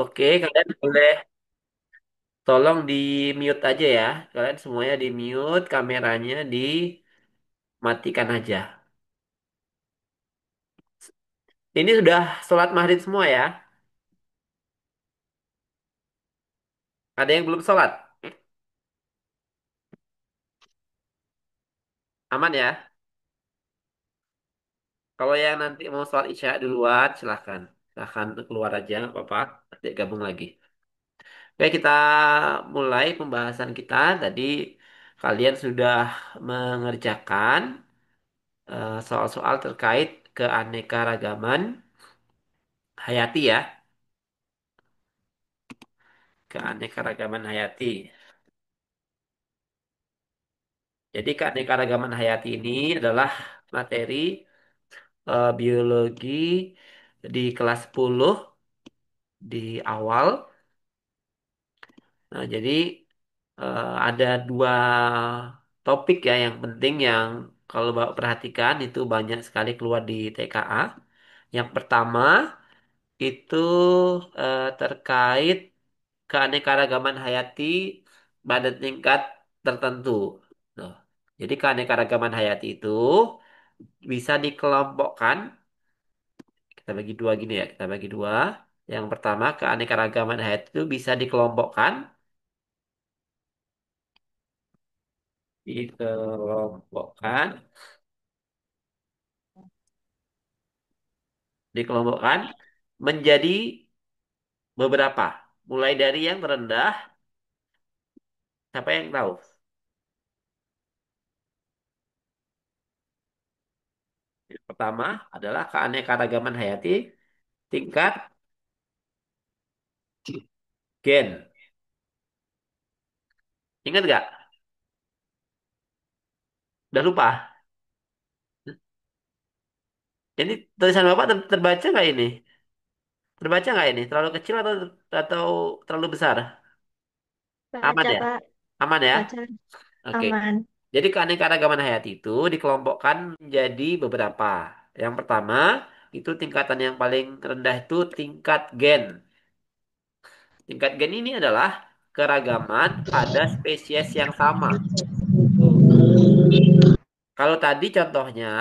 Oke, kalian boleh tolong di mute aja ya. Kalian semuanya di mute, kameranya dimatikan aja. Ini sudah sholat maghrib semua ya. Ada yang belum sholat? Aman ya? Kalau yang nanti mau sholat isya duluan, silahkan. Silahkan keluar aja, nggak apa-apa. Nanti gabung lagi. Oke, kita mulai pembahasan kita. Tadi kalian sudah mengerjakan soal-soal terkait keanekaragaman hayati ya. Keanekaragaman hayati. Jadi keanekaragaman hayati ini adalah materi biologi di kelas 10 di awal. Nah, jadi ada dua topik ya yang penting yang kalau Bapak perhatikan itu banyak sekali keluar di TKA. Yang pertama itu terkait keanekaragaman hayati pada tingkat tertentu. Tuh. Jadi keanekaragaman hayati itu bisa dikelompokkan. Kita bagi dua gini ya, kita bagi dua. Yang pertama, keanekaragaman hayati itu bisa dikelompokkan, dikelompokkan, dikelompokkan menjadi beberapa. Mulai dari yang terendah, siapa yang tahu? Yang pertama adalah keanekaragaman hayati tingkat gen. Ingat nggak? Udah lupa? Ini tulisan Bapak terbaca nggak ini? Terbaca nggak ini? Terlalu kecil atau terlalu besar? Aman Baca, ya? Pak. Aman ya? Baca Oke. aman. Jadi keanekaragaman hayati itu dikelompokkan menjadi beberapa. Yang pertama, itu tingkatan yang paling rendah itu tingkat gen. Tingkat gen ini adalah keragaman pada spesies yang sama. Tuh. Kalau tadi contohnya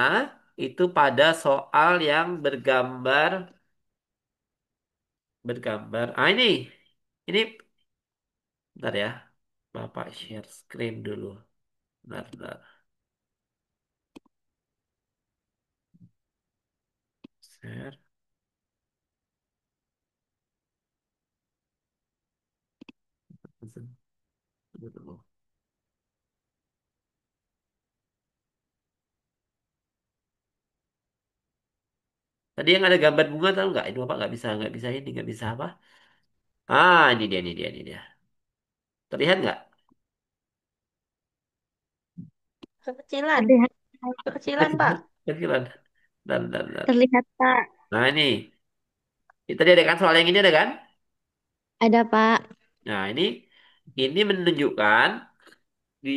itu pada soal yang bergambar. Ah ini bentar ya. Bapak share screen dulu. Bentar, bentar. Share. Tunggu. Tadi yang ada gambar bunga tahu nggak? Ini bapak nggak bisa ini nggak bisa apa? Ah ini dia. Terlihat nggak? Kekecilan. Terlihat, Kekecilan, Pak. Kecilan, kecilan. Dan. terlihat Pak. Nah ini tadi ada kan soal yang ini ada kan? Ada Pak. Nah ini menunjukkan di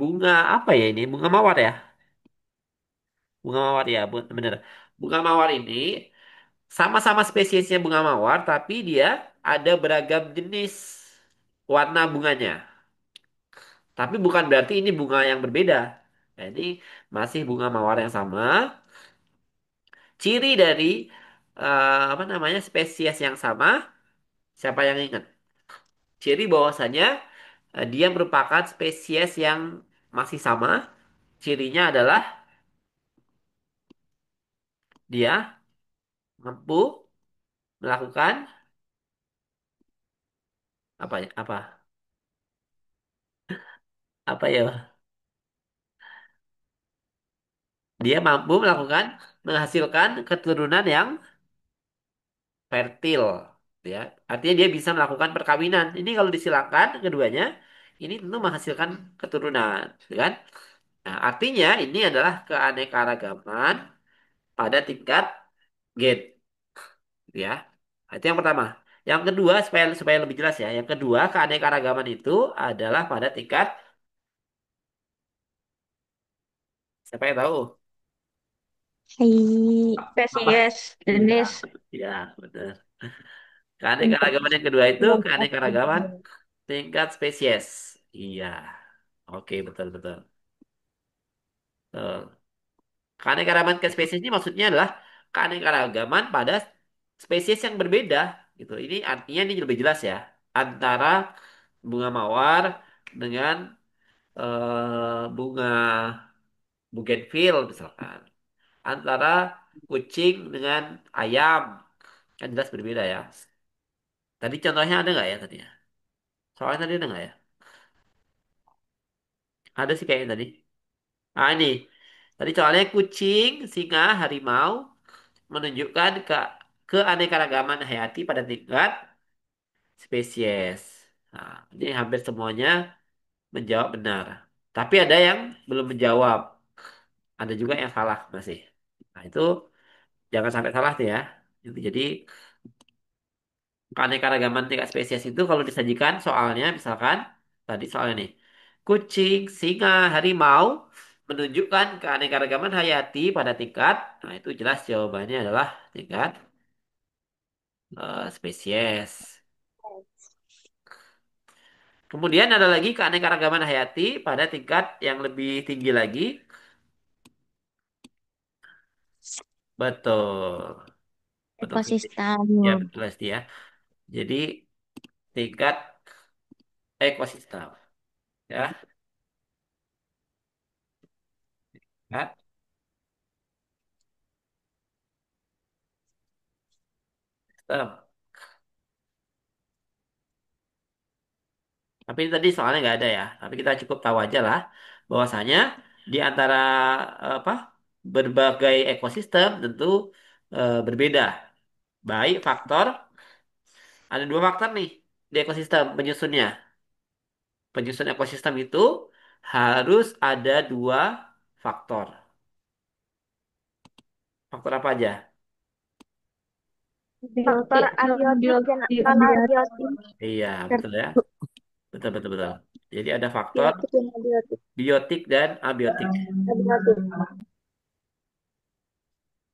bunga apa ya ini? Bunga mawar ya? Bunga mawar ya, bener. Bunga mawar ini sama-sama spesiesnya bunga mawar, tapi dia ada beragam jenis warna bunganya. Tapi bukan berarti ini bunga yang berbeda. Jadi masih bunga mawar yang sama. Ciri dari apa namanya spesies yang sama, siapa yang ingat? Ciri bahwasanya dia merupakan spesies yang masih sama. Cirinya adalah dia mampu melakukan apa ya? Apa ya? Dia mampu menghasilkan keturunan yang fertil, ya. Artinya dia bisa melakukan perkawinan. Ini kalau disilakan keduanya, ini tentu menghasilkan keturunan, ya kan? Nah, artinya ini adalah keanekaragaman pada tingkat gen, ya. Itu yang pertama. Yang kedua, supaya supaya lebih jelas ya. Yang kedua, keanekaragaman itu adalah pada tingkat siapa yang tahu? Hai. Apa? Spesies Iya, jenis. ya, benar. Keanekaragaman yang kedua itu keanekaragaman tingkat spesies. Iya. Oke, betul betul. Betul. Keanekaragaman ke spesies ini maksudnya adalah keanekaragaman pada spesies yang berbeda gitu. Ini artinya ini lebih jelas ya antara bunga mawar dengan bunga bougainville misalkan. Antara kucing dengan ayam kan jelas berbeda ya. Tadi contohnya ada nggak ya tadi ya? Soalnya tadi ada nggak ya? Ada sih kayaknya tadi. Ah ini. Tadi soalnya kucing, singa, harimau menunjukkan keanekaragaman hayati pada tingkat spesies. Nah, ini hampir semuanya menjawab benar. Tapi ada yang belum menjawab. Ada juga yang salah masih. Nah, itu jangan sampai salah tuh ya. Jadi keanekaragaman tingkat spesies itu kalau disajikan soalnya misalkan tadi soalnya nih. Kucing, singa, harimau menunjukkan keanekaragaman hayati pada tingkat. Nah, itu jelas jawabannya adalah tingkat spesies. Kemudian ada lagi keanekaragaman hayati pada tingkat yang lebih tinggi lagi. Betul. Betul sekali. Ekosistem. Ya, betul Esti ya. Jadi tingkat ekosistem ya. Ya, sistem. Tapi ini tadi soalnya nggak ada ya. Tapi kita cukup tahu aja lah bahwasanya di antara apa berbagai ekosistem tentu berbeda. Baik faktor, ada dua faktor nih di ekosistem penyusunnya. Penyusun ekosistem itu harus ada dua faktor. Faktor apa aja? Faktor abiotik dan anabiotik. Iya, betul ya. Betul, betul, betul. Jadi ada faktor Biotik dan abiotik. biotik dan abiotik. Abiotik.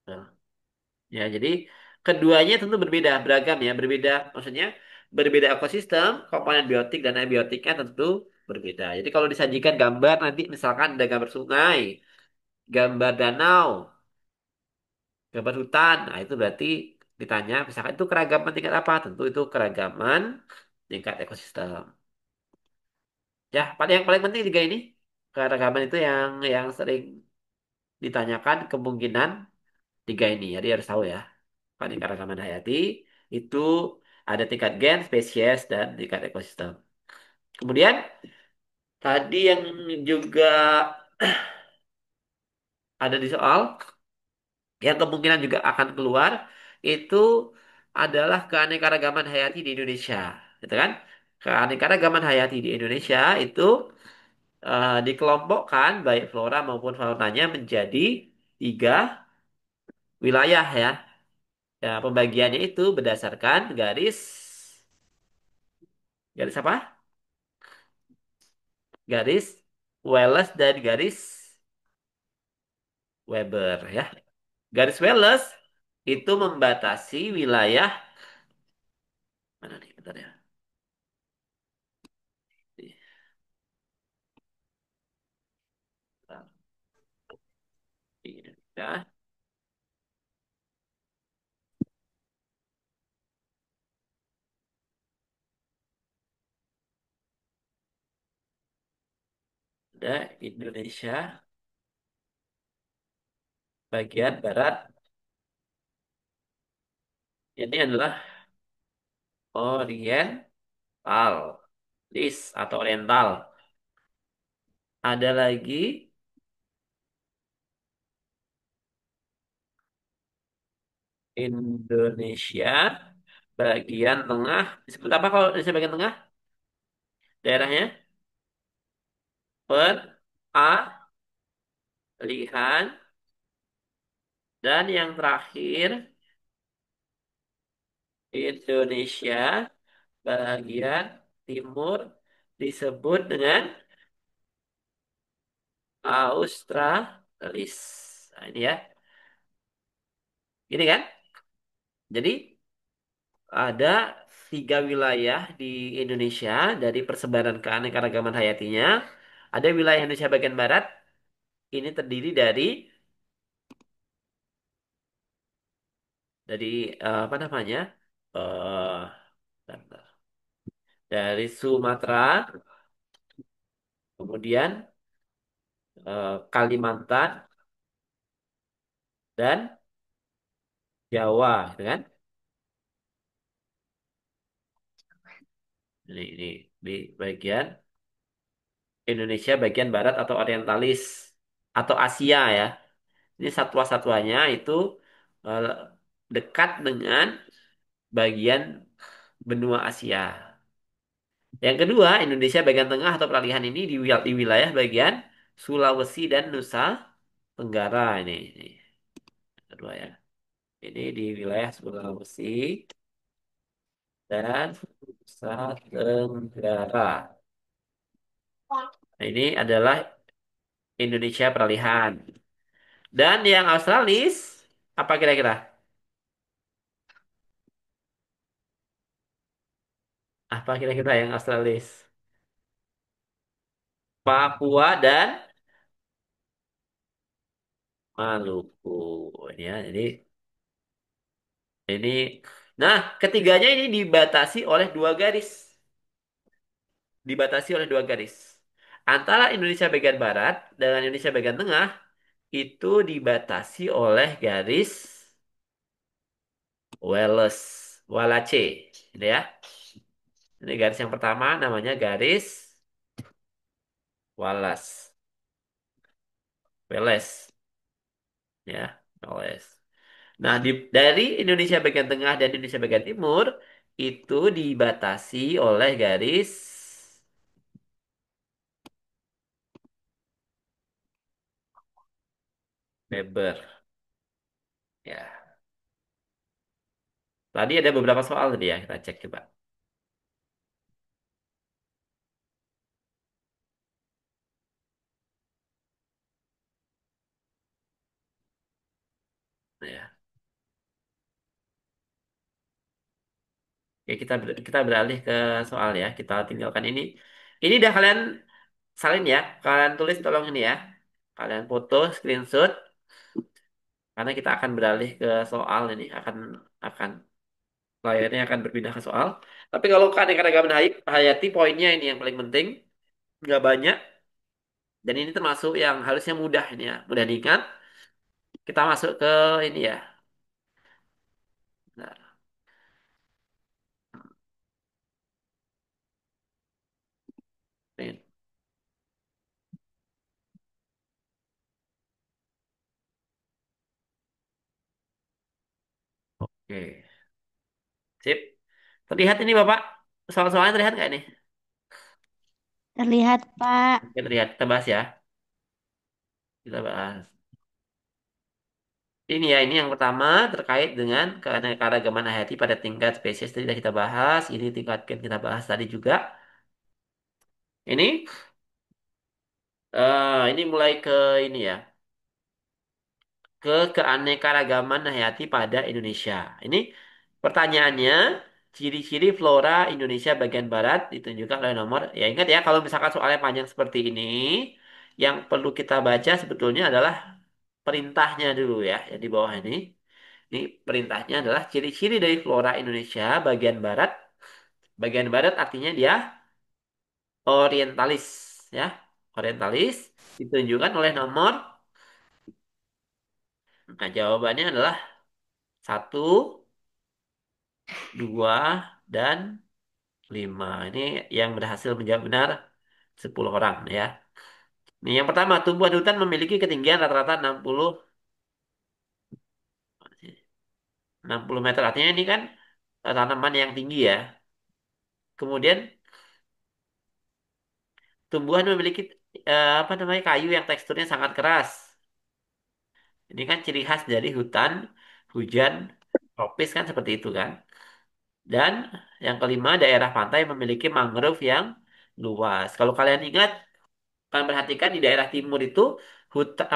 Nah, ya, jadi keduanya tentu berbeda, beragam ya, berbeda. Maksudnya berbeda ekosistem, komponen biotik dan abiotiknya tentu berbeda. Jadi kalau disajikan gambar nanti misalkan ada gambar sungai, gambar danau, gambar hutan, nah itu berarti ditanya misalkan itu keragaman tingkat apa? Tentu itu keragaman tingkat ekosistem. Ya, pada yang paling penting juga ini keragaman itu yang sering ditanyakan kemungkinan tiga ini. Jadi harus tahu ya. Keanekaragaman hayati itu ada tingkat gen, spesies, dan tingkat ekosistem. Kemudian tadi yang juga ada di soal yang kemungkinan juga akan keluar itu adalah keanekaragaman hayati di Indonesia, gitu kan? Keanekaragaman hayati di Indonesia itu dikelompokkan baik flora maupun faunanya menjadi tiga wilayah ya. Ya, pembagiannya itu berdasarkan garis apa? Garis Wallace dan garis Weber ya. Garis Wallace itu membatasi wilayah mana nih bentar ya. Di Indonesia ada Indonesia bagian barat. Ini adalah Oriental atau Oriental. Ada lagi Indonesia bagian tengah. Disebut apa kalau Indonesia bagian tengah? Daerahnya peralihan dan yang terakhir Indonesia bagian timur disebut dengan Australis. Nah, ini ya. Ini kan? Jadi ada 3 wilayah di Indonesia dari persebaran keanekaragaman hayatinya. Ada wilayah Indonesia bagian barat, ini terdiri dari apa namanya? eh bentar, bentar. Dari Sumatera, kemudian Kalimantan dan Jawa, gitu kan? Ini di bagian Indonesia bagian barat atau orientalis atau Asia ya. Ini satwa-satwanya itu eh, dekat dengan bagian benua Asia. Yang kedua, Indonesia bagian tengah atau peralihan ini di wilayah bagian Sulawesi dan Nusa Tenggara ini. Yang kedua ya. Ini di wilayah Sulawesi dan Nusa Tenggara. Nah, ini adalah Indonesia peralihan. Dan yang Australis, apa kira-kira? Apa kira-kira yang Australis? Papua dan Maluku. Ini ya, ini. Nah, ketiganya ini dibatasi oleh 2 garis. Dibatasi oleh 2 garis. Antara Indonesia bagian barat dengan Indonesia bagian tengah itu dibatasi oleh garis Wallace. Ini ya. Ini garis yang pertama namanya garis Wallace. Wallace, ya, Wallace. Nah, dari Indonesia bagian tengah dan Indonesia bagian timur itu dibatasi oleh garis Weber. Ya, tadi ada beberapa soal tadi ya, kita cek coba. Ya, oke, kita beralih ke soal ya. Kita tinggalkan ini. Ini udah kalian salin ya. Kalian tulis tolong ini ya. Kalian foto, screenshot, karena kita akan beralih ke soal ini. Akan layarnya akan berpindah ke soal. Tapi kalau keanekaragaman hayati, poinnya ini yang paling penting. Nggak banyak. Dan ini termasuk yang harusnya mudah ini ya. Mudah diingat. Kita masuk ke ini ya. Nah, ini. Oke. Sip. Terlihat ini Bapak? Soal-soalnya terlihat nggak ini? Terlihat, Pak. Oke, terlihat. Kita bahas ya. Kita bahas. Ini ya, ini yang pertama terkait dengan keanekaragaman hayati pada tingkat spesies tadi sudah kita bahas. Ini tingkat kita bahas tadi juga. Ini ini mulai ke ini ya, ke keanekaragaman hayati pada Indonesia. Ini pertanyaannya, ciri-ciri flora Indonesia bagian barat ditunjukkan oleh nomor. Ya ingat ya, kalau misalkan soalnya panjang seperti ini, yang perlu kita baca sebetulnya adalah perintahnya dulu ya, yang di bawah ini. Ini perintahnya adalah ciri-ciri dari flora Indonesia bagian barat. Bagian barat artinya dia orientalis ya. Orientalis ditunjukkan oleh nomor. Nah, jawabannya adalah 1, 2, dan 5. Ini yang berhasil menjawab benar 10 orang ya. Ini yang pertama, tumbuhan hutan memiliki ketinggian rata-rata 60 meter. Artinya ini kan tanaman yang tinggi ya. Kemudian tumbuhan memiliki apa namanya kayu yang teksturnya sangat keras. Ini kan ciri khas dari hutan hujan tropis kan seperti itu kan. Dan yang kelima, daerah pantai memiliki mangrove yang luas. Kalau kalian ingat, kalian perhatikan di daerah timur itu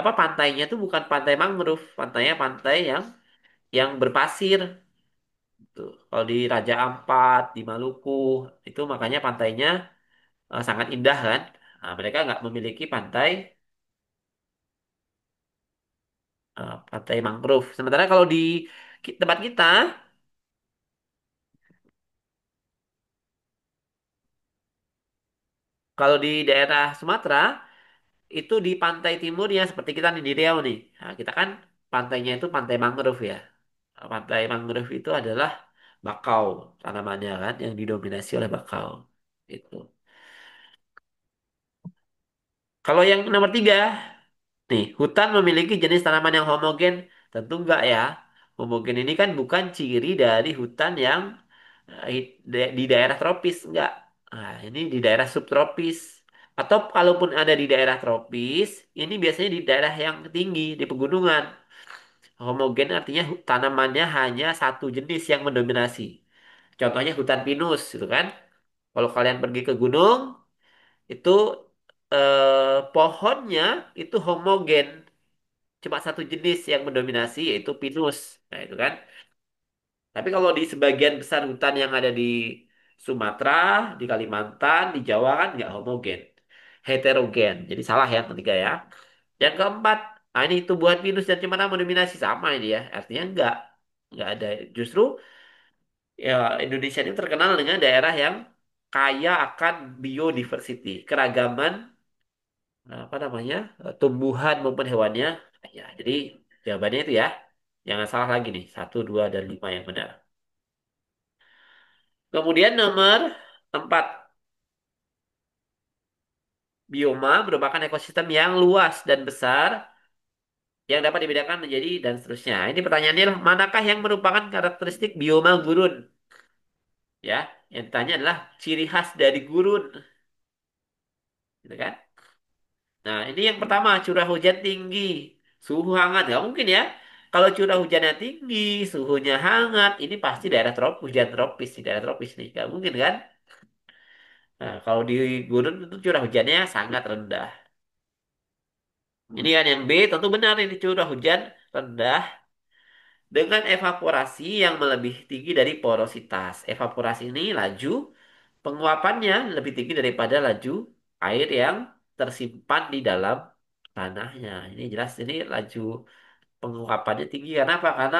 apa pantainya itu bukan pantai mangrove, pantainya pantai yang berpasir. Tuh. Kalau di Raja Ampat, di Maluku, itu makanya pantainya sangat indah kan. Nah, mereka nggak memiliki pantai mangrove. Sementara kalau di tempat kita, kalau di daerah Sumatera, itu di pantai timurnya seperti kita nih di Riau nih. Nah, kita kan pantainya itu pantai mangrove ya. Nah, pantai mangrove itu adalah bakau tanamannya kan yang didominasi oleh bakau. Itu. Kalau yang nomor tiga, nih, hutan memiliki jenis tanaman yang homogen? Tentu enggak ya. Homogen ini kan bukan ciri dari hutan yang di daerah tropis, enggak. Nah, ini di daerah subtropis. Atau kalaupun ada di daerah tropis, ini biasanya di daerah yang tinggi, di pegunungan. Homogen artinya tanamannya hanya satu jenis yang mendominasi. Contohnya hutan pinus, gitu kan. Kalau kalian pergi ke gunung, itu pohonnya itu homogen. Cuma satu jenis yang mendominasi yaitu pinus. Nah, itu kan. Tapi kalau di sebagian besar hutan yang ada di Sumatera, di Kalimantan, di Jawa kan nggak homogen. Heterogen. Jadi salah yang ketiga ya. Yang keempat, nah ini tumbuhan pinus dan cemara mendominasi sama ini ya. Artinya enggak. Enggak ada. Justru ya Indonesia ini terkenal dengan daerah yang kaya akan biodiversity, keragaman apa namanya tumbuhan maupun hewannya. Ya, jadi jawabannya itu ya. Jangan salah lagi nih. Satu, dua, dan lima yang benar. Kemudian nomor empat. Bioma merupakan ekosistem yang luas dan besar yang dapat dibedakan menjadi dan seterusnya. Ini pertanyaannya adalah manakah yang merupakan karakteristik bioma gurun? Ya, yang ditanya adalah ciri khas dari gurun, gitu kan? Nah, ini yang pertama, curah hujan tinggi, suhu hangat. Nggak mungkin ya. Kalau curah hujannya tinggi, suhunya hangat, ini pasti daerah tropis, hujan tropis, di daerah tropis nih. Nggak mungkin kan? Nah, kalau di gurun itu curah hujannya sangat rendah. Ini kan yang B, tentu benar ini curah hujan rendah dengan evaporasi yang melebihi tinggi dari porositas. Evaporasi ini laju penguapannya lebih tinggi daripada laju air yang tersimpan di dalam tanahnya. Ini jelas ini laju penguapannya tinggi karena apa? Karena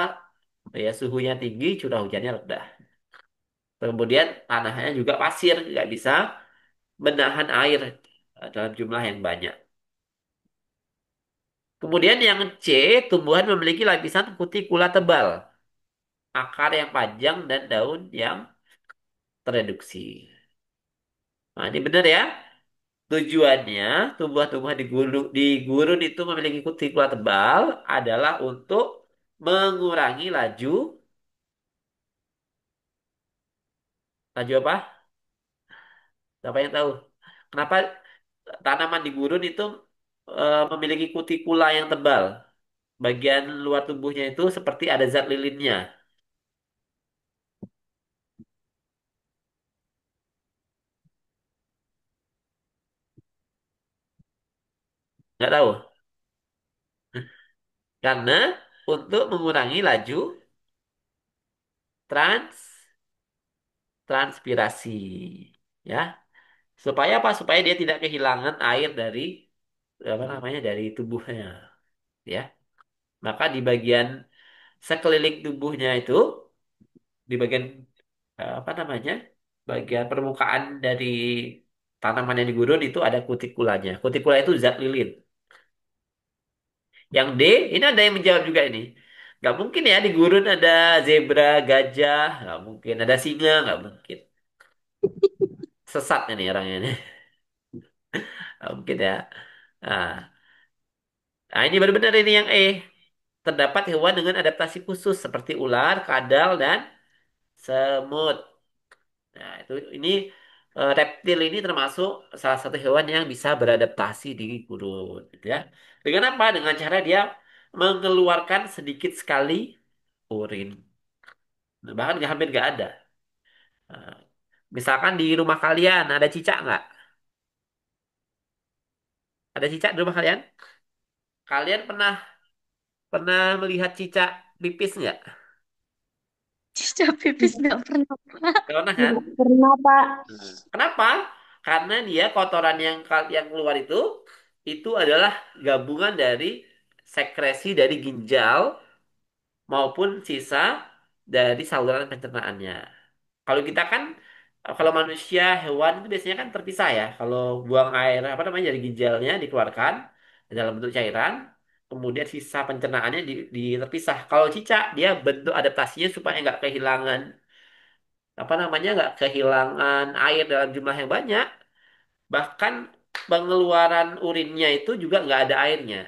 ya suhunya tinggi, curah hujannya rendah. Kemudian tanahnya juga pasir, nggak bisa menahan air dalam jumlah yang banyak. Kemudian yang C, tumbuhan memiliki lapisan kutikula tebal, akar yang panjang dan daun yang tereduksi. Nah, ini benar ya. Tujuannya tumbuhan-tumbuhan di gurun itu memiliki kutikula tebal adalah untuk mengurangi laju apa? Siapa yang tahu? Kenapa tanaman di gurun itu memiliki kutikula yang tebal? Bagian luar tubuhnya itu seperti ada zat lilinnya. Nggak tahu? Karena untuk mengurangi laju trans transpirasi, ya. Supaya apa? Supaya dia tidak kehilangan air dari apa namanya dari tubuhnya, ya. Maka di bagian sekeliling tubuhnya itu, di bagian apa namanya, bagian permukaan dari tanaman yang di gurun itu ada kutikulanya. Kutikula itu zat lilin. Yang D, ini ada yang menjawab juga ini. Gak mungkin ya di gurun ada zebra, gajah, gak mungkin ada singa, gak mungkin. Sesat ini orangnya ini. Gak mungkin ya. Nah, nah, ini baru benar ini yang E. Terdapat hewan dengan adaptasi khusus seperti ular, kadal, dan semut. Nah, itu ini reptil ini termasuk salah satu hewan yang bisa beradaptasi di gurun, gitu ya. Dengan apa? Dengan cara dia mengeluarkan sedikit sekali urin. Bahkan hampir nggak ada. Nah, misalkan di rumah kalian ada cicak nggak? Ada cicak di rumah kalian? Kalian pernah pernah melihat cicak pipis nggak? Cicak pipis nggak pernah, Pak. Karena kan, Nggak pernah, Pak. kenapa? Karena dia kotoran yang keluar itu adalah gabungan dari sekresi dari ginjal maupun sisa dari saluran pencernaannya. Kalau kita kan, kalau manusia, hewan itu biasanya kan terpisah ya. Kalau buang air apa namanya dari ginjalnya dikeluarkan dalam bentuk cairan, kemudian sisa pencernaannya terpisah. Kalau cicak dia bentuk adaptasinya supaya nggak kehilangan apa namanya nggak kehilangan air dalam jumlah yang banyak. Bahkan pengeluaran urinnya itu juga nggak ada airnya,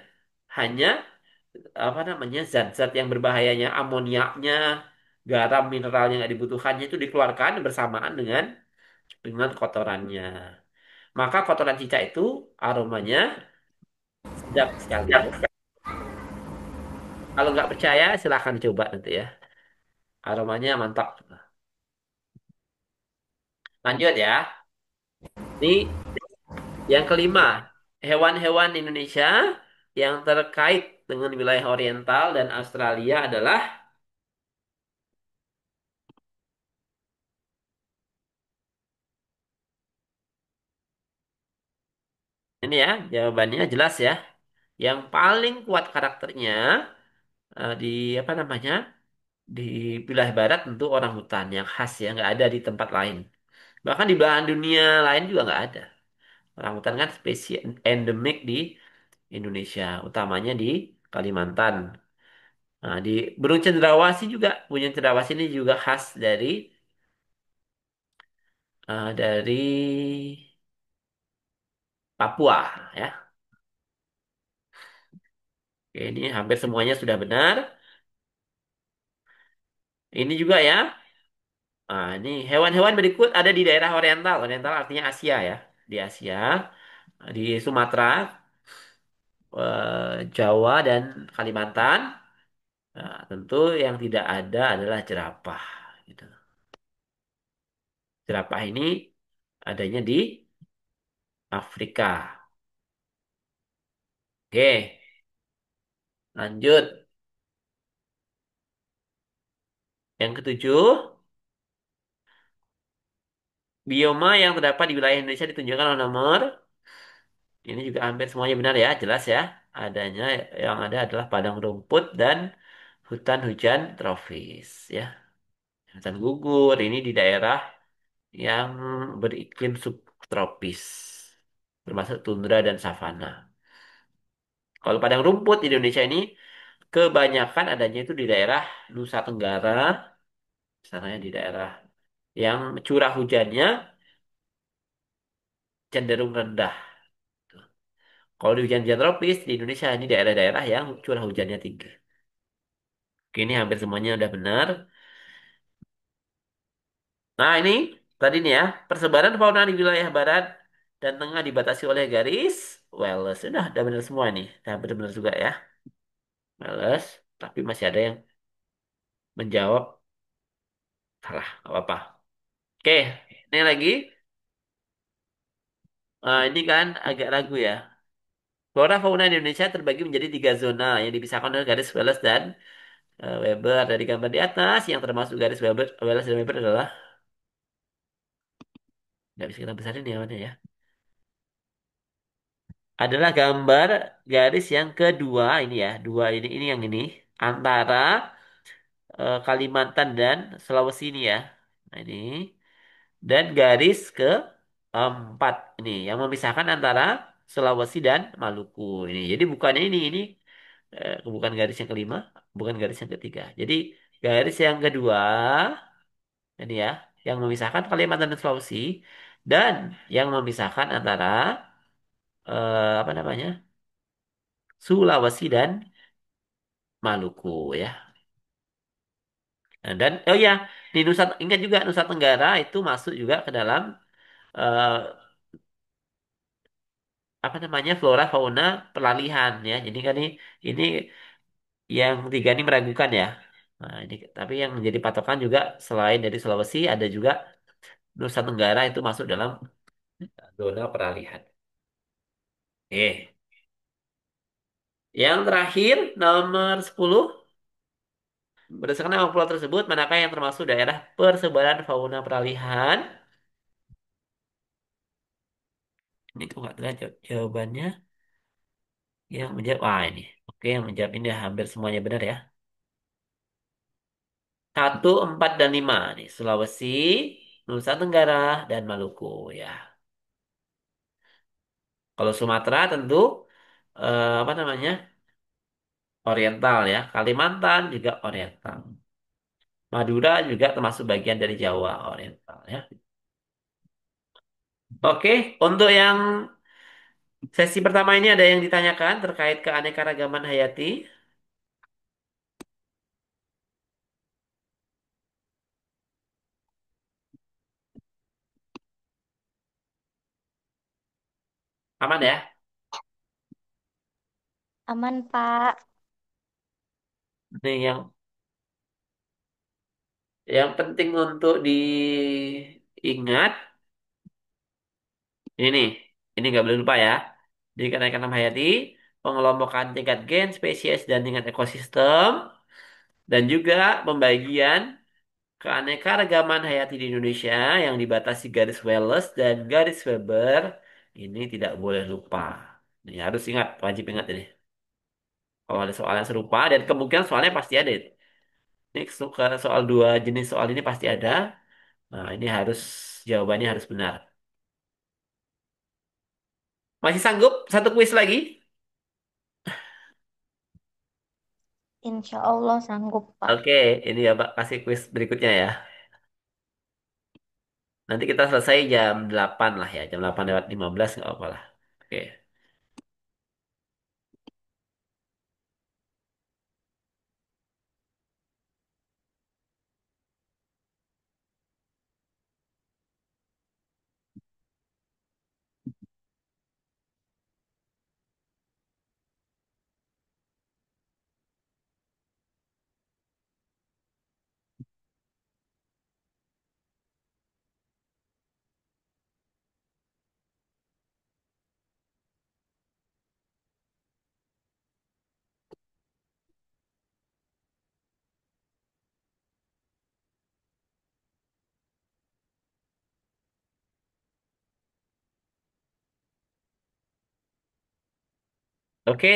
hanya apa namanya zat-zat yang berbahayanya, amoniaknya, garam, mineral yang nggak dibutuhkannya itu dikeluarkan bersamaan dengan kotorannya. Maka kotoran cicak itu aromanya sedap sekali ya. Kalau nggak percaya silahkan coba nanti ya. Aromanya mantap. Lanjut ya. Ini yang kelima, hewan-hewan Indonesia yang terkait dengan wilayah Oriental dan Australia adalah ini ya, jawabannya jelas ya. Yang paling kuat karakternya di apa namanya di wilayah barat tentu orang hutan yang khas ya, nggak ada di tempat lain. Bahkan di belahan dunia lain juga nggak ada. Orang hutan kan spesies endemik di Indonesia, utamanya di Kalimantan. Nah, di burung cendrawasih juga, burung cendrawasih ini juga khas dari Papua ya. Oke, ini hampir semuanya sudah benar. Ini juga ya. Nah, ini hewan-hewan berikut ada di daerah Oriental. Oriental artinya Asia ya. Di Asia, di Sumatera, Jawa dan Kalimantan. Nah, tentu yang tidak ada adalah jerapah. Gitu. Jerapah ini adanya di Afrika. Oke, lanjut. Yang ketujuh, bioma yang terdapat di wilayah Indonesia ditunjukkan oleh nomor. Ini juga hampir semuanya benar ya, jelas ya. Adanya yang ada adalah padang rumput dan hutan hujan tropis ya. Hutan gugur ini di daerah yang beriklim subtropis, termasuk tundra dan savana. Kalau padang rumput di Indonesia ini kebanyakan adanya itu di daerah Nusa Tenggara, misalnya di daerah yang curah hujannya cenderung rendah. Kalau di hujan-hujan tropis di Indonesia ini daerah-daerah yang curah hujannya tinggi. Oke, ini hampir semuanya udah benar. Nah, ini tadi nih ya, persebaran fauna di wilayah barat dan tengah dibatasi oleh garis Wallace. Udah benar semua nih. Udah hampir benar juga ya. Wallace, tapi masih ada yang menjawab salah. Gak apa-apa. Oke, ini lagi. Ini kan agak ragu ya. Flora fauna di Indonesia terbagi menjadi tiga zona yang dipisahkan oleh garis Wallace dan Weber. Dari gambar di atas, yang termasuk garis Weber, Wallace dan Weber adalah nggak bisa kita besarin ya, mana ya? Adalah gambar garis yang kedua ini ya, dua ini yang ini antara Kalimantan dan Sulawesi ini ya. Nah, ini dan garis keempat ini yang memisahkan antara Sulawesi dan Maluku ini. Jadi bukannya ini bukan garis yang kelima, bukan garis yang ketiga. Jadi garis yang kedua ini ya, yang memisahkan Kalimantan dan Sulawesi dan yang memisahkan antara apa namanya? Sulawesi dan Maluku ya. Nah, dan oh ya, di Nusa ingat juga Nusa Tenggara itu masuk juga ke dalam eh, apa namanya flora fauna peralihan ya. Jadi kan ini yang tiga ini meragukan ya. Nah, ini tapi yang menjadi patokan juga selain dari Sulawesi ada juga Nusa Tenggara itu masuk dalam zona peralihan. Oke. Yang terakhir nomor 10 Berdasarkan nama pulau tersebut, manakah yang termasuk daerah persebaran fauna peralihan? Ini kok nggak terlihat jawabannya. Yang menjawab, wah ini. Oke, yang menjawab ini hampir semuanya benar ya. Satu, 4, dan 5 nih. Sulawesi, Nusa Tenggara, dan Maluku ya. Kalau Sumatera tentu apa namanya? Oriental ya. Kalimantan juga Oriental. Madura juga termasuk bagian dari Jawa Oriental ya. Oke, untuk yang sesi pertama ini ada yang ditanyakan terkait keanekaragaman hayati. Aman ya? Aman, Pak. Nih yang penting untuk diingat ini nih. Ini nggak boleh lupa ya. Di keanekaragaman hayati, pengelompokan tingkat gen, spesies, dan tingkat ekosistem, dan juga pembagian keanekaragaman hayati di Indonesia yang dibatasi garis Wallace dan garis Weber ini tidak boleh lupa. Ini harus ingat, wajib ingat ini. Kalau ada soal yang serupa dan kemungkinan soalnya pasti ada. Ini soal dua jenis soal ini pasti ada. Nah, ini harus jawabannya harus benar. Masih sanggup? Satu kuis lagi. Insya Allah sanggup, Pak. Oke, ini ya Pak kasih kuis berikutnya ya. Nanti kita selesai jam 8 lah ya. Jam 8 lewat 15 nggak apa-apa lah. Oke. Oke,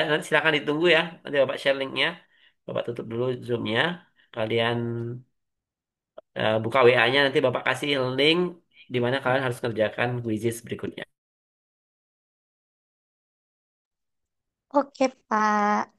nanti silakan ditunggu ya. Nanti Bapak share linknya. Bapak tutup dulu Zoom-nya. Kalian buka WA-nya, nanti Bapak kasih link di mana kalian harus kerjakan quizzes berikutnya. Oke, Pak.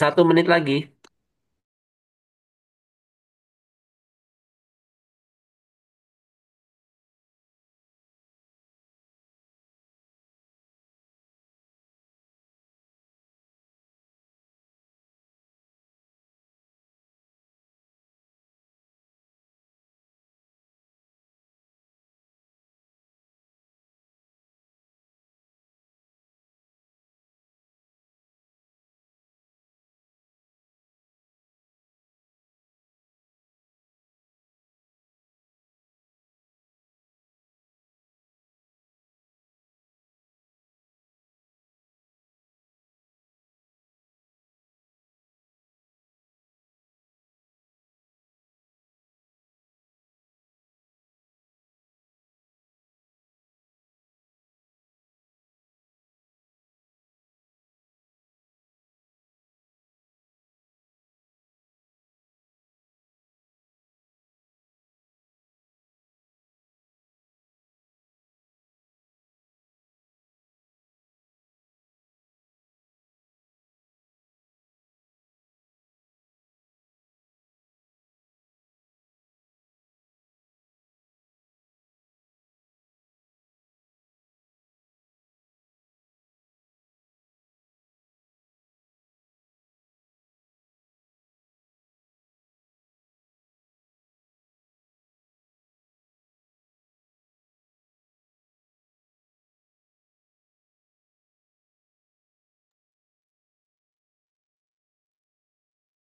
1 menit lagi.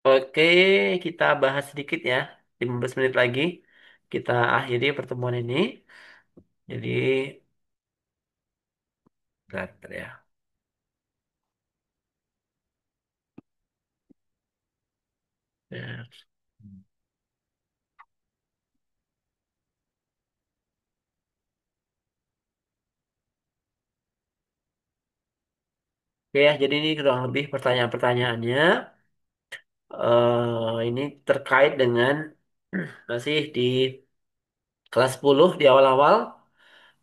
Oke, kita bahas sedikit ya. 15 menit lagi. Kita akhiri pertemuan ini. Jadi, bentar ya. Ya. Oke ya, jadi ini kurang lebih pertanyaan-pertanyaannya. Ini terkait dengan masih di kelas 10 di awal-awal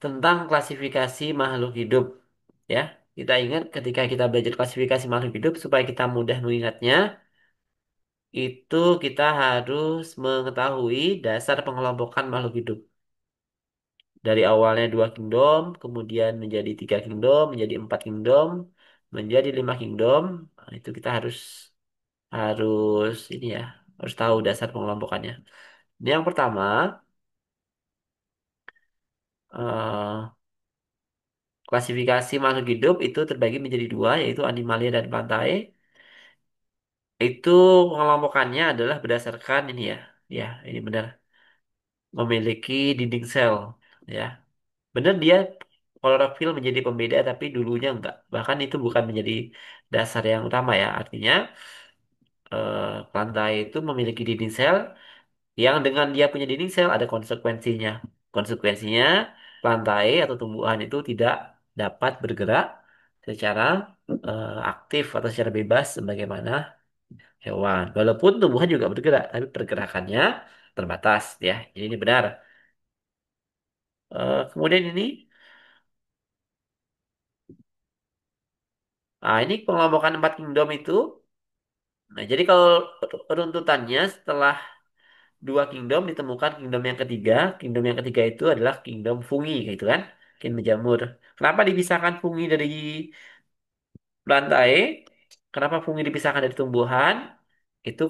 tentang klasifikasi makhluk hidup. Ya, kita ingat ketika kita belajar klasifikasi makhluk hidup supaya kita mudah mengingatnya, itu kita harus mengetahui dasar pengelompokan makhluk hidup. Dari awalnya 2 kingdom, kemudian menjadi 3 kingdom, menjadi 4 kingdom, menjadi 5 kingdom. Nah, itu kita harus harus ini ya, harus tahu dasar pengelompokannya. Ini yang pertama, eh, klasifikasi makhluk hidup itu terbagi menjadi dua, yaitu animalia dan plantae. Itu pengelompokannya adalah berdasarkan ini ya, ya ini benar, memiliki dinding sel, ya. Benar dia klorofil menjadi pembeda, tapi dulunya enggak. Bahkan itu bukan menjadi dasar yang utama ya. Artinya plantae itu memiliki dinding sel yang dengan dia punya dinding sel ada konsekuensinya. Konsekuensinya plantae atau tumbuhan itu tidak dapat bergerak secara aktif atau secara bebas sebagaimana hewan. Walaupun tumbuhan juga bergerak, tapi pergerakannya terbatas ya. Jadi ini benar. Kemudian ini, nah ini pengelompokan 4 kingdom itu. Nah, jadi kalau runtutannya setelah 2 kingdom ditemukan kingdom yang ketiga. Kingdom yang ketiga itu adalah kingdom fungi, gitu kan? Kingdom jamur. Kenapa dipisahkan fungi dari plantae? Kenapa fungi dipisahkan dari tumbuhan? Itu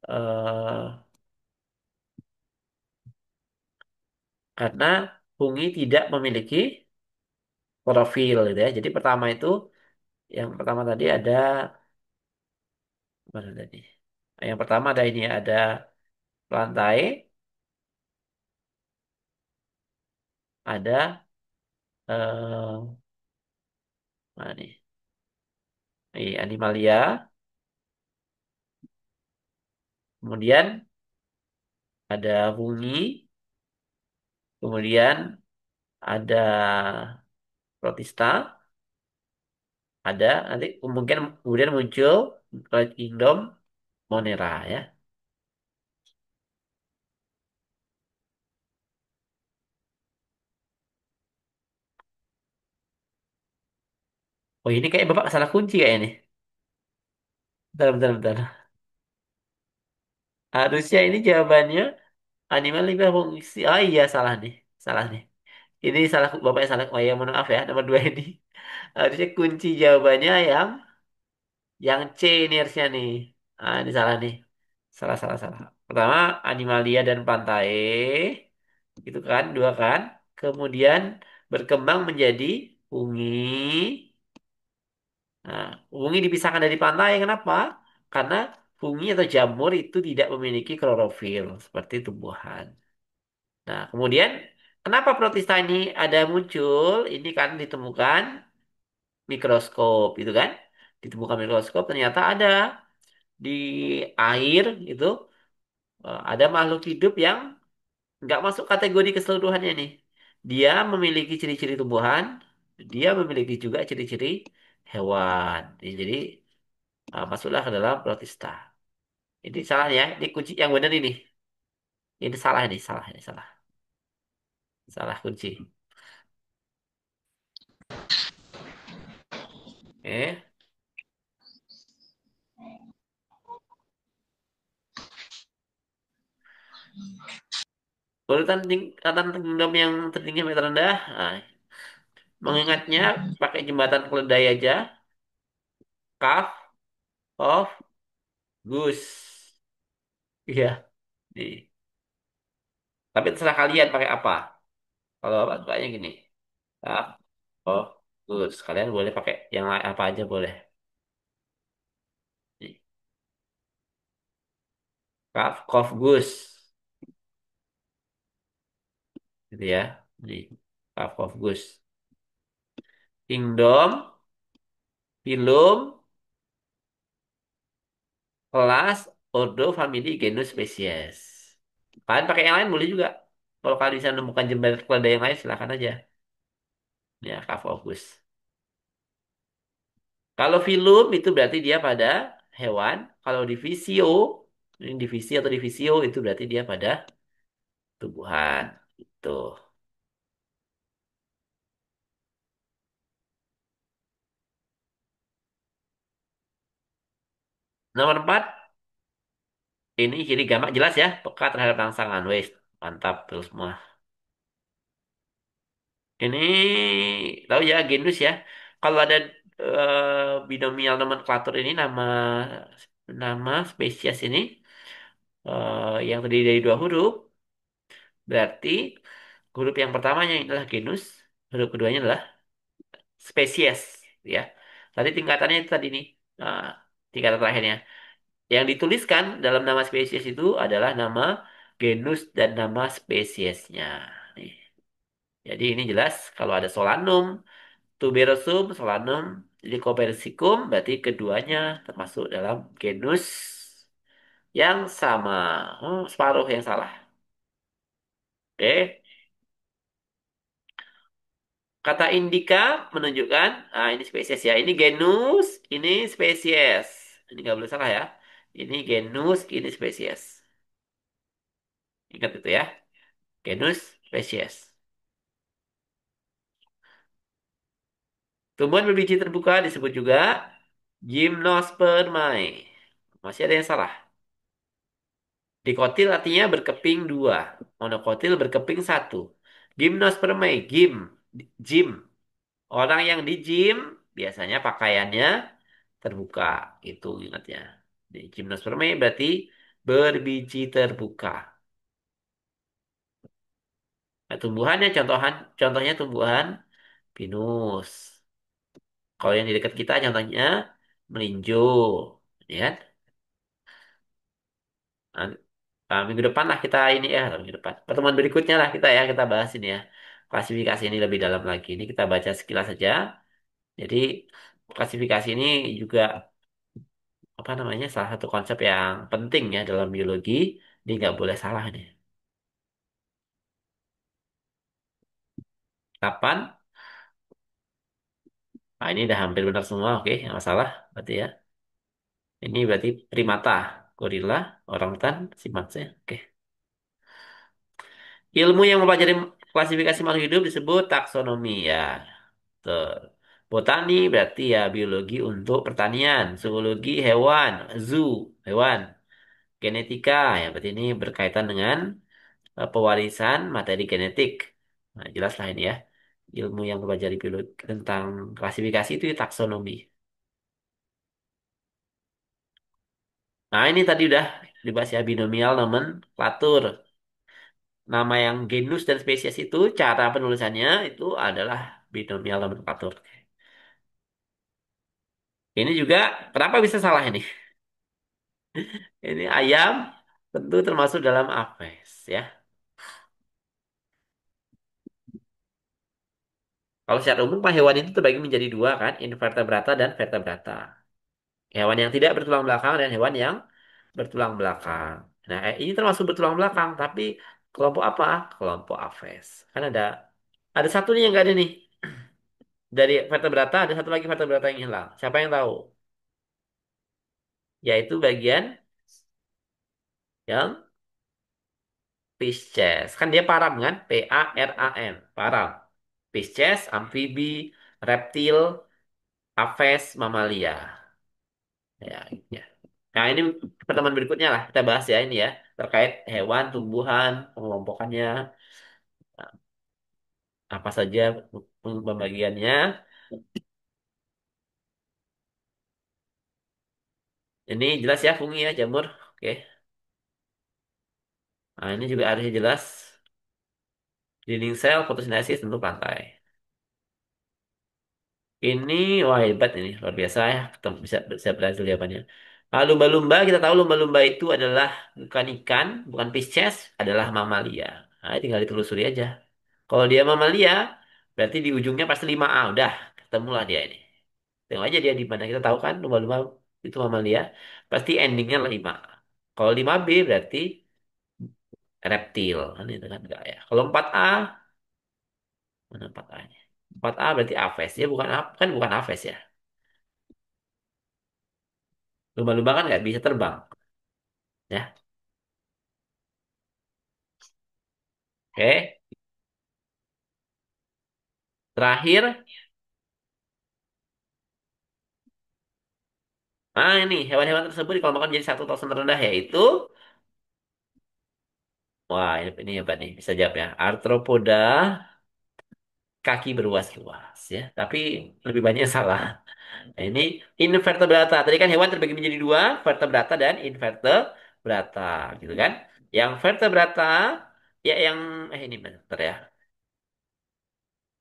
eh, karena fungi tidak memiliki klorofil, gitu ya. Jadi pertama itu, yang pertama tadi ada mana tadi? Yang pertama ada ini ada plantae, ada mana nih? Animalia. Kemudian ada fungi, kemudian ada protista, ada nanti mungkin kemudian muncul kingdom Monera ya. Oh ini kayak Bapak salah kunci kayak ini. Bentar, bentar, bentar. Harusnya ini jawabannya animal limbah fungsi. Oh iya, salah nih. Salah nih. Ini salah, bapaknya salah. Oh ya, mohon maaf ya, nomor dua ini. Harusnya kunci jawabannya yang C ini harusnya nih. Ah, ini salah nih. Salah, salah, salah. Pertama, animalia dan pantai. Itu kan, dua kan. Kemudian berkembang menjadi fungi. Nah, fungi dipisahkan dari pantai. Kenapa? Karena fungi atau jamur itu tidak memiliki klorofil seperti tumbuhan. Nah, kemudian kenapa protista ini ada muncul? Ini kan ditemukan mikroskop, itu kan? Ditemukan mikroskop ternyata ada di air itu ada makhluk hidup yang nggak masuk kategori keseluruhannya nih. Dia memiliki ciri-ciri tumbuhan, dia memiliki juga ciri-ciri hewan. Jadi masuklah ke dalam protista. Ini salah ya, ini kunci yang benar ini. Ini salah ini, salah ini, salah. Salah kunci. Oke. Urutan tingkatan kingdom yang tertinggi sampai terendah. Nah, mengingatnya pakai jembatan keledai aja. Calf of Goose. Iya. Nih. Tapi terserah kalian pakai apa. Kalau apa sukanya gini. Calf of Goose. Kalian boleh pakai yang lain apa aja boleh. Nih. Calf of Goose. Gitu ya. Nih. Calf of Goose. Kingdom, Phylum, kelas, ordo, family, genus, spesies. Kalian pakai yang lain boleh juga. Kalau kalian bisa menemukan jembatan keledai yang lain, silakan aja. Ya, Kak fokus. Kalau filum itu berarti dia pada hewan. Kalau divisio, ini divisi atau divisio itu berarti dia pada tumbuhan. Itu. Nomor 4, ini ciri gamak jelas ya. Peka terhadap rangsangan. Wes, mantap terus semua. Ini tahu ya genus ya. Kalau ada binomial nomenklatur ini nama nama spesies ini yang terdiri dari dua huruf, berarti huruf yang pertamanya adalah genus, huruf keduanya adalah spesies, ya. Tadi tingkatannya itu tadi nih, nah, tingkatan terakhirnya. Yang dituliskan dalam nama spesies itu adalah nama genus dan nama spesiesnya. Nih. Jadi ini jelas kalau ada Solanum, Tuberosum, Solanum, Lycopersicum, berarti keduanya termasuk dalam genus yang sama. Oh, separuh yang salah. Oke. Kata indika menunjukkan, ini spesies ya. Ini genus, ini spesies. Ini nggak boleh salah ya. Ini genus, ini spesies. Ingat itu ya. Genus, spesies. Tumbuhan berbiji terbuka disebut juga gymnospermae. Masih ada yang salah. Dikotil artinya berkeping dua. Monokotil berkeping satu. Gymnospermae, gym. Orang yang di gym biasanya pakaiannya terbuka. Itu ingatnya. Di gymnospermae berarti berbiji terbuka. Nah, tumbuhannya contohnya tumbuhan pinus. Kalau yang di dekat kita contohnya melinjo, ya kan? Nah, minggu depan lah kita ini ya, minggu depan. Pertemuan berikutnya lah kita bahas ini ya. Klasifikasi ini lebih dalam lagi. Ini kita baca sekilas saja. Jadi klasifikasi ini juga apa namanya salah satu konsep yang penting ya dalam biologi. Ini nggak boleh salah nih. Kapan? Nah, ini udah hampir benar semua. Oke, nggak masalah. Berarti ya. Ini berarti primata, gorila, orangutan, simpanse. Oke. Ilmu yang mempelajari klasifikasi makhluk hidup disebut taksonomi ya. Tuh. Botani berarti ya biologi untuk pertanian. Zoologi hewan, zoo, hewan. Genetika, ya berarti ini berkaitan dengan pewarisan materi genetik. Nah, jelas lah ini ya. Ilmu yang mempelajari biologi tentang klasifikasi itu taksonomi. Nah, ini tadi udah dibahas ya binomial nomenklatur. Nama yang genus dan spesies itu cara penulisannya itu adalah binomial nomenklatur. Ini juga kenapa bisa salah ini? Ini ayam tentu termasuk dalam Aves ya. Kalau secara umum Pak, hewan itu terbagi menjadi dua kan, invertebrata dan vertebrata. Hewan yang tidak bertulang belakang dan hewan yang bertulang belakang. Nah, ini termasuk bertulang belakang, tapi kelompok apa? Kelompok Aves. Kan ada satu nih yang nggak ada nih. Dari vertebrata ada satu lagi vertebrata yang hilang. Siapa yang tahu? Yaitu bagian yang Pisces. Kan dia param kan? Param. Param. Pisces, amfibi, reptil, aves, mamalia. Ya, ya. Nah, ini pertemuan berikutnya lah kita bahas ya ini ya terkait hewan, tumbuhan, pengelompokannya, apa saja pembagiannya. Ini jelas ya fungi ya jamur. Oke. Nah, ini juga harusnya jelas. Dinding sel, fotosintesis tentu pantai. Ini wah hebat ini luar biasa ya bisa bisa berhasil jawabannya. Nah, lumba-lumba kita tahu lumba-lumba itu adalah bukan ikan, bukan Pisces, adalah mamalia. Nah, tinggal ditelusuri aja. Kalau dia mamalia, berarti di ujungnya pasti 5A. Udah, ketemulah dia ini. Tengok aja dia di mana. Kita tahu kan lumba-lumba itu mamalia, pasti endingnya 5A. Kalau 5B berarti reptil. Kan itu kan enggak ya. Kalau 4A, mana 4A-nya? 4A berarti Aves. Dia bukan kan bukan Aves ya. Lumba-lumba kan nggak bisa terbang. Ya, oke. Terakhir, ini hewan-hewan tersebut dikelompokkan menjadi satu taxon terendah yaitu, wah ini hebat nih bisa jawab ya. Arthropoda kaki beruas-ruas ya. Tapi lebih banyak yang salah. Nah, ini invertebrata. Tadi kan hewan terbagi menjadi dua, vertebrata dan invertebrata, gitu kan? Yang vertebrata ya yang ini bentar ya.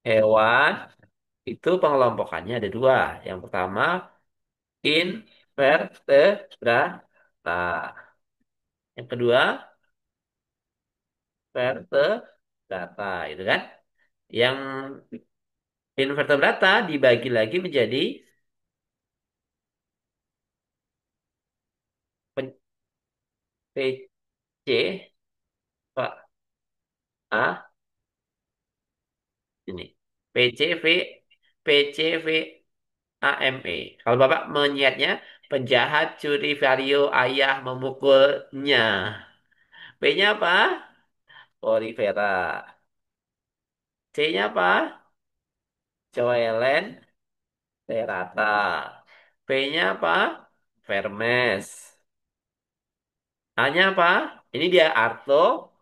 Hewan itu pengelompokannya ada dua. Yang pertama invertebrata. Yang kedua vertebrata, itu kan? Yang invertebrata dibagi lagi menjadi pen- PC, Pak A, ini PCV, PCV AME. Kalau Bapak menyiatnya penjahat curi vario ayah memukulnya. P-nya apa? Porifera. C-nya apa? Coelen terata. P-nya apa? Vermes. A-nya apa? Ini dia arthropoda.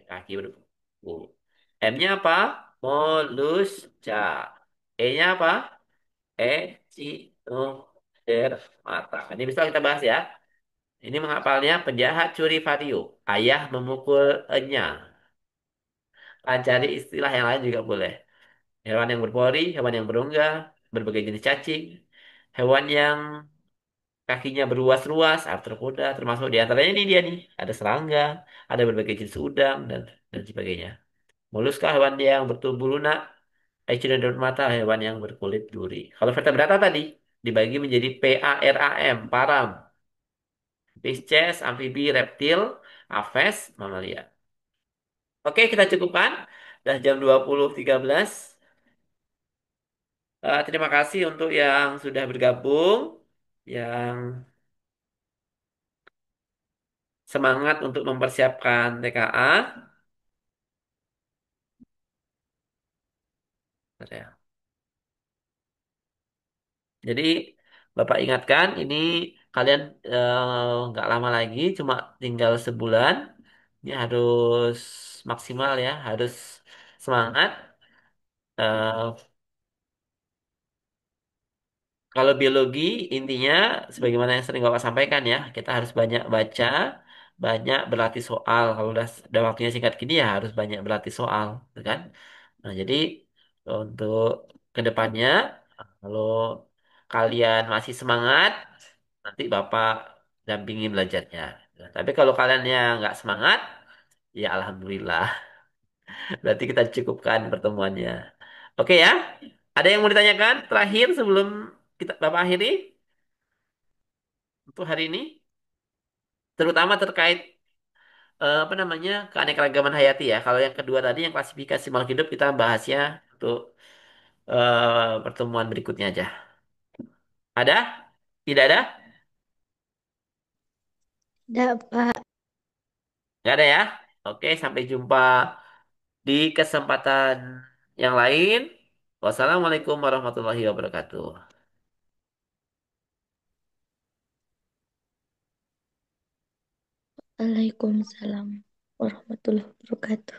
Kaki berkuku. M-nya apa? Molusca. E-nya apa? Echinodermata. Ini bisa kita bahas ya. Ini menghafalnya penjahat curi vario. Ayah memukulnya. Cari istilah yang lain juga boleh. Hewan yang berpori, hewan yang berongga, berbagai jenis cacing, hewan yang kakinya beruas-ruas, arthropoda, termasuk di antaranya ini dia nih. Ada serangga, ada berbagai jenis udang, dan sebagainya. Moluska, hewan yang bertubuh lunak, Echinodermata, hewan yang berkulit duri. Kalau vertebrata tadi, dibagi menjadi PARAM, param, Pisces, amfibi, reptil, aves, mamalia. Oke, kita cukupkan. Dah jam 20.13. Terima kasih untuk yang sudah bergabung, yang semangat untuk mempersiapkan TKA. Bentar ya. Jadi Bapak ingatkan ini kalian nggak lama lagi, cuma tinggal sebulan. Ini harus maksimal ya, harus semangat. Eh, Kalau biologi intinya sebagaimana yang sering Bapak sampaikan ya, kita harus banyak baca, banyak berlatih soal. Kalau udah waktunya singkat gini ya harus banyak berlatih soal, gitu kan? Nah, jadi untuk kedepannya kalau kalian masih semangat, nanti Bapak dampingi belajarnya. Tapi kalau kalian yang nggak semangat, ya alhamdulillah. Berarti kita cukupkan pertemuannya. Oke ya? Ada yang mau ditanyakan terakhir sebelum kita Bapak akhiri untuk hari ini? Terutama terkait apa namanya keanekaragaman hayati ya. Kalau yang kedua tadi yang klasifikasi makhluk hidup kita bahasnya untuk pertemuan berikutnya aja. Ada? Tidak ada? Udah, Pak. Nggak ada ya? Oke, sampai jumpa di kesempatan yang lain. Wassalamualaikum warahmatullahi wabarakatuh. Waalaikumsalam warahmatullahi wabarakatuh.